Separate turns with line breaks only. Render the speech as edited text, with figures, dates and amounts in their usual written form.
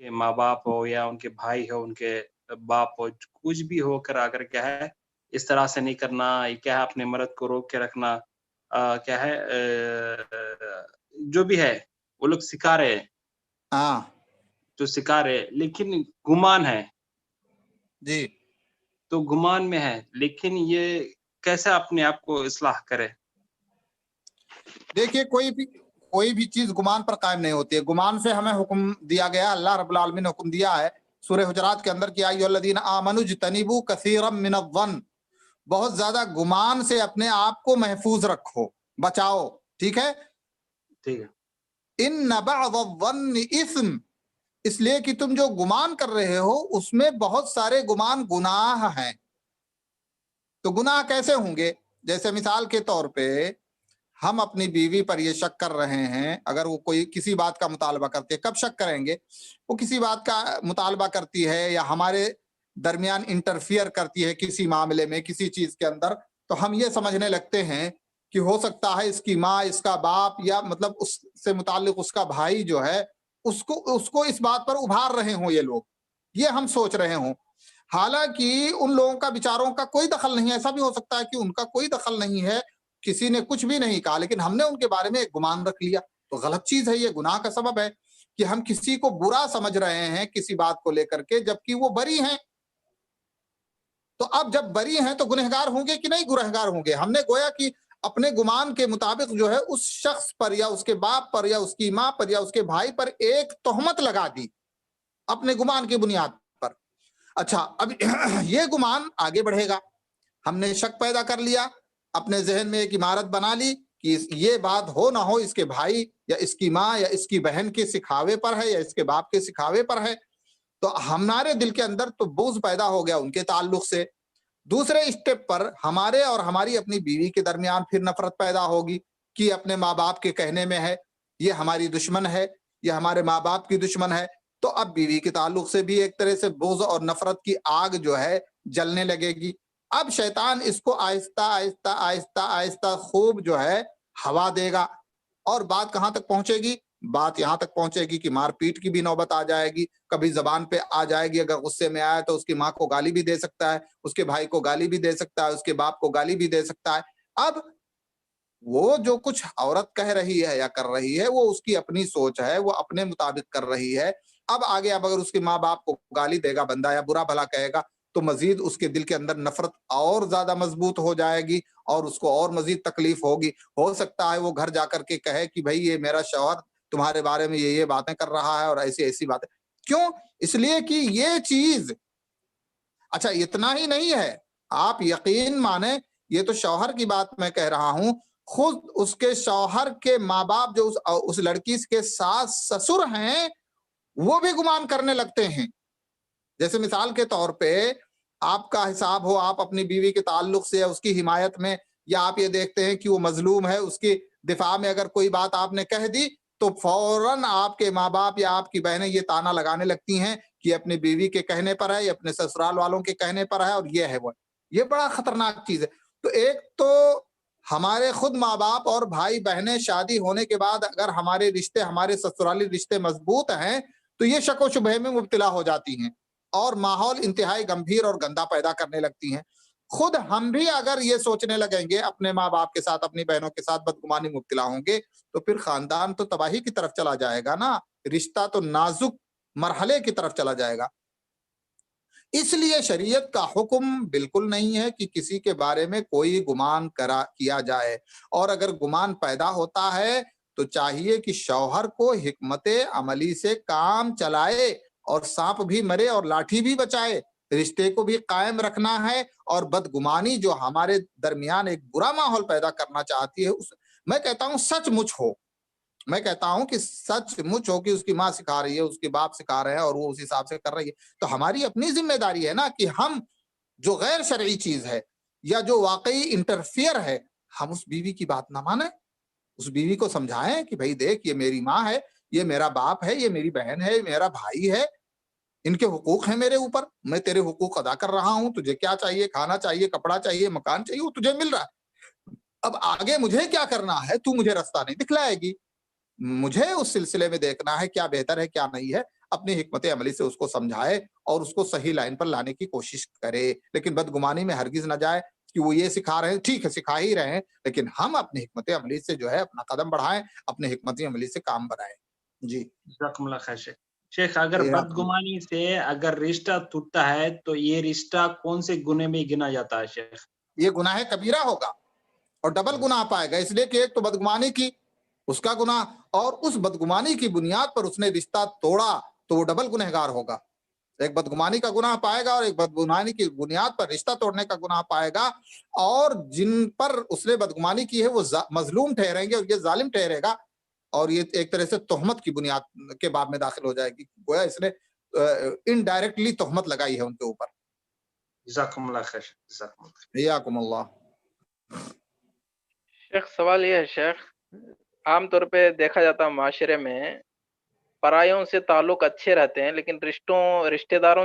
के माँ-बाप हो या उनके भाई हो, उनके बाप हो, कुछ भी होकर अगर क्या है, इस तरह से नहीं करना, ये क्या है अपने मर्द को रोक के रखना क्या है जो भी है, वो लोग सिखा रहे हैं,
हाँ
जो सिखा रहे हैं, लेकिन गुमान है,
जी।
तो गुमान में है, लेकिन ये कैसे अपने आप को इस्लाह करे?
देखिए कोई भी चीज गुमान पर कायम नहीं होती है। गुमान से हमें हुक्म दिया गया, अल्लाह रब्बुल आलमीन ने हुक्म दिया है सूरह हुजरात के अंदर कि या अय्युहल्लज़ीना आमनू इज्तनिबू कसीरम मिनज़्ज़न, बहुत ज्यादा गुमान से अपने आप को महफूज रखो, बचाओ। ठीक है।
ठीक है,
इन बअज़ इस्म, इसलिए कि तुम जो गुमान कर रहे हो उसमें बहुत सारे गुमान गुनाह हैं। तो गुनाह कैसे होंगे? जैसे मिसाल के तौर पे हम अपनी बीवी पर ये शक कर रहे हैं, अगर वो कोई किसी बात का मुतालबा करती है, कब शक करेंगे? वो किसी बात का मुतालबा करती है या हमारे दरमियान इंटरफियर करती है किसी मामले में, किसी चीज के अंदर, तो हम ये समझने लगते हैं कि हो सकता है इसकी माँ, इसका बाप, या मतलब उससे मुताल्लिक उसका भाई जो है, उसको उसको इस बात पर उभार रहे हों ये लोग, ये हम सोच रहे हों। हालांकि उन लोगों का विचारों का कोई दखल नहीं है। ऐसा भी हो सकता है कि उनका कोई दखल नहीं है, किसी ने कुछ भी नहीं कहा, लेकिन हमने उनके बारे में एक गुमान रख लिया। तो गलत चीज है, ये गुनाह का सबब है कि हम किसी को बुरा समझ रहे हैं किसी बात को लेकर के, जबकि वो बरी हैं। तो अब जब बरी हैं तो गुनहगार होंगे कि नहीं गुनहगार होंगे? हमने गोया कि अपने गुमान के मुताबिक जो है उस शख्स पर या उसके बाप पर या उसकी माँ पर या उसके भाई पर एक तोहमत लगा दी अपने गुमान की बुनियाद पर। अच्छा, अब ये गुमान आगे बढ़ेगा। हमने शक पैदा कर लिया, अपने जहन में एक इमारत बना ली कि ये बात हो ना हो इसके भाई या इसकी माँ या इसकी बहन के सिखावे पर है या इसके बाप के सिखावे पर है। तो हमारे दिल के अंदर तो बोझ पैदा हो गया उनके ताल्लुक से। दूसरे स्टेप पर हमारे और हमारी अपनी बीवी के दरमियान फिर नफरत पैदा होगी कि अपने माँ बाप के कहने में है, ये हमारी दुश्मन है, ये हमारे माँ बाप की दुश्मन है। तो अब बीवी के ताल्लुक से भी एक तरह से बोझ और नफरत की आग जो है जलने लगेगी। अब शैतान इसको आहिस्ता आहिस्ता आहिस्ता आहिस्ता खूब जो है हवा देगा, और बात कहां तक पहुंचेगी? बात यहां तक पहुंचेगी कि मारपीट की भी नौबत आ जाएगी, कभी जबान पे आ जाएगी। अगर गुस्से में आया तो उसकी माँ को गाली भी दे सकता है, उसके भाई को गाली भी दे सकता है, उसके बाप को गाली भी दे सकता है। अब वो जो कुछ औरत कह रही है या कर रही है वो उसकी अपनी सोच है, वो अपने मुताबिक कर रही है। अब अगर उसके माँ बाप को गाली देगा बंदा या बुरा भला कहेगा, तो मजीद उसके दिल के अंदर नफरत और ज्यादा मजबूत हो जाएगी और उसको और मजीद तकलीफ होगी। हो सकता है वो घर जाकर के कहे कि भाई ये मेरा शौहर तुम्हारे बारे में ये बातें कर रहा है और ऐसी ऐसी बातें। क्यों? इसलिए कि ये चीज, अच्छा इतना ही नहीं है, आप यकीन माने, ये तो शौहर की बात मैं कह रहा हूं, खुद उसके शौहर के माँ बाप जो उस लड़की के सास ससुर हैं, वो भी गुमान करने लगते हैं। जैसे मिसाल के तौर पे आपका हिसाब हो, आप अपनी बीवी के ताल्लुक से या उसकी हिमायत में, या आप ये देखते हैं कि वो मजलूम है, उसके दिफा में अगर कोई बात आपने कह दी, तो फौरन आपके माँ बाप या आपकी बहनें ये ताना लगाने लगती हैं कि अपनी बीवी के कहने पर है या अपने ससुराल वालों के कहने पर है, और ये है वो। ये बड़ा खतरनाक चीज है। तो एक तो हमारे खुद माँ बाप और भाई बहनें शादी होने के बाद अगर हमारे रिश्ते, हमारे ससुराली रिश्ते मजबूत हैं, तो ये शक व शुबहे में मुब्तला हो जाती हैं और माहौल इंतहाई गंभीर और गंदा पैदा करने लगती हैं। खुद हम भी अगर ये सोचने लगेंगे, अपने माँ बाप के साथ, अपनी बहनों के साथ बदगुमानी मुब्तला होंगे, तो फिर खानदान तो तबाही की तरफ चला जाएगा ना, रिश्ता तो नाजुक मरहले की तरफ चला जाएगा। इसलिए शरीयत का हुक्म बिल्कुल नहीं है कि किसी के बारे में कोई गुमान करा किया जाए, और अगर गुमान पैदा होता है तो चाहिए कि शौहर को हिकमत अमली से काम चलाए, और सांप भी मरे और लाठी भी बचाए। रिश्ते को भी कायम रखना है, और बदगुमानी जो हमारे दरमियान एक बुरा माहौल पैदा करना चाहती है, उस मैं कहता हूं सचमुच हो, मैं कहता हूं कि सचमुच हो कि उसकी माँ सिखा रही है, उसके बाप सिखा रहे हैं और वो उस हिसाब से कर रही है, तो हमारी अपनी जिम्मेदारी है ना कि हम जो गैर शरई चीज है या जो वाकई इंटरफियर है, हम उस बीवी की बात ना माने, उस बीवी को समझाएं कि भाई देख, ये मेरी माँ है, ये मेरा बाप है, ये मेरी बहन है, ये मेरा भाई है, इनके हुकूक है मेरे ऊपर, मैं तेरे हुकूक अदा कर रहा हूं। तुझे क्या चाहिए? खाना चाहिए, कपड़ा चाहिए, मकान चाहिए, वो तुझे मिल रहा है। अब आगे मुझे क्या करना है तू मुझे रास्ता नहीं दिखलाएगी, मुझे उस सिलसिले में देखना है क्या बेहतर है क्या नहीं है। اپنی حکمت عملی سے اس کو سمجھائے اور اس کو صحیح لائن پر لانے کی کوشش کرے، لیکن بدگمانی میں ہرگز نہ جائے کہ وہ یہ سکھا رہے ہیں، ٹھیک ہے سکھا ہی رہے ہیں، لیکن ہم اپنی حکمت عملی سے جو ہے اپنا قدم بڑھائیں، اپنی حکمت عملی سے کام بنائیں. جی
جزاکم اللہ خیر شیخ. شیخ اگر بدگمانی سے اگر رشتہ ٹوٹتا ہے تو یہ رشتہ کون سے گناہ میں گنا جاتا ہے شیخ؟
یہ گناہ کبیرہ ہوگا اور ڈبل گناہ پائے گا، اس لیے کہ ایک تو بدگمانی کی اس کا گناہ، اور اس بدگمانی کی بنیاد پر اس نے رشتہ توڑا تو وہ ڈبل گنہگار ہوگا. ایک بدگمانی کا گناہ پائے گا اور ایک بدگمانی کی بنیاد پر رشتہ توڑنے کا گناہ پائے گا، اور جن پر اس نے بدگمانی کی ہے وہ مظلوم ٹھہریں گے اور یہ ظالم ٹھہرے گا، اور یہ ایک طرح سے تہمت کی بنیاد کے باب میں داخل ہو جائے گی، گویا اس نے انڈائریکٹلی تہمت لگائی ہے ان کے اوپر.
جزاکم اللہ خیر. جزاکم اللہ خیر.
حیاکم اللہ.
شیخ سوال یہ ہے شیخ، عام طور پہ دیکھا جاتا ہے معاشرے میں پرایوں سے تعلق اچھے رہتے ہیں لیکن رشتے داروں سے